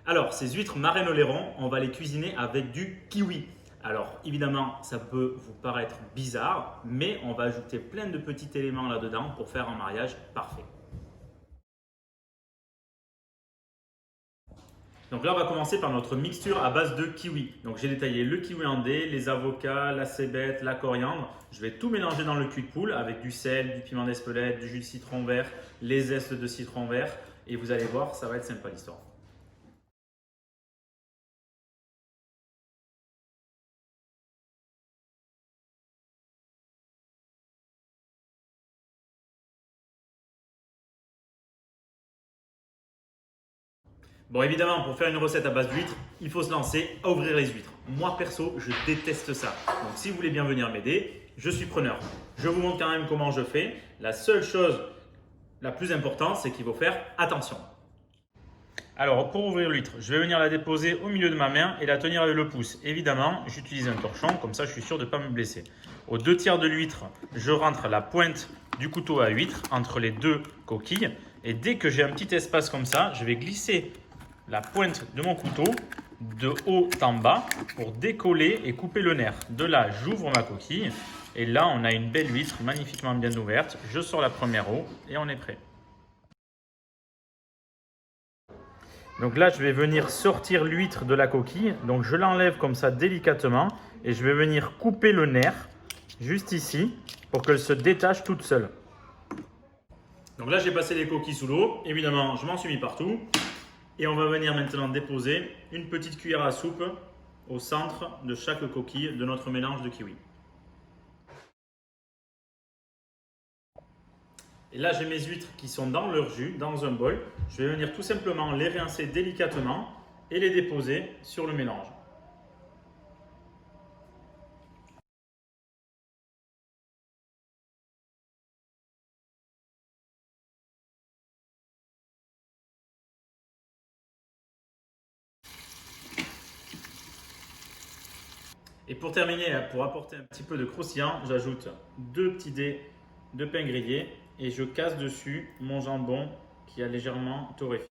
Alors, ces huîtres marraine au lairon, on va les cuisiner avec du kiwi. Alors, évidemment, ça peut vous paraître bizarre, mais on va ajouter plein de petits éléments là-dedans pour faire un mariage parfait. Donc là, on va commencer par notre mixture à base de kiwi. Donc j'ai détaillé le kiwi en dés, les avocats, la cébette, la coriandre. Je vais tout mélanger dans le cul de poule avec du sel, du piment d'Espelette, du jus de citron vert, les zestes de citron vert. Et vous allez voir, ça va être sympa l'histoire. Bon, évidemment, pour faire une recette à base d'huîtres, il faut se lancer à ouvrir les huîtres. Moi, perso, je déteste ça. Donc, si vous voulez bien venir m'aider, je suis preneur. Je vous montre quand même comment je fais. La seule chose la plus importante, c'est qu'il faut faire attention. Alors, pour ouvrir l'huître, je vais venir la déposer au milieu de ma main et la tenir avec le pouce. Évidemment, j'utilise un torchon, comme ça je suis sûr de ne pas me blesser. Aux 2 tiers de l'huître, je rentre la pointe du couteau à huître entre les deux coquilles. Et dès que j'ai un petit espace comme ça, je vais glisser la pointe de mon couteau de haut en bas pour décoller et couper le nerf. De là, j'ouvre ma coquille et là, on a une belle huître magnifiquement bien ouverte. Je sors la première eau et on est prêt. Donc là, je vais venir sortir l'huître de la coquille. Donc je l'enlève comme ça délicatement et je vais venir couper le nerf juste ici pour qu'elle se détache toute seule. Donc là, j'ai passé les coquilles sous l'eau. Évidemment, je m'en suis mis partout. Et on va venir maintenant déposer une petite cuillère à soupe au centre de chaque coquille de notre mélange de kiwi. Et là, j'ai mes huîtres qui sont dans leur jus, dans un bol. Je vais venir tout simplement les rincer délicatement et les déposer sur le mélange. Et pour terminer, pour apporter un petit peu de croustillant, j'ajoute 2 petits dés de pain grillé et je casse dessus mon jambon qui a légèrement torréfié.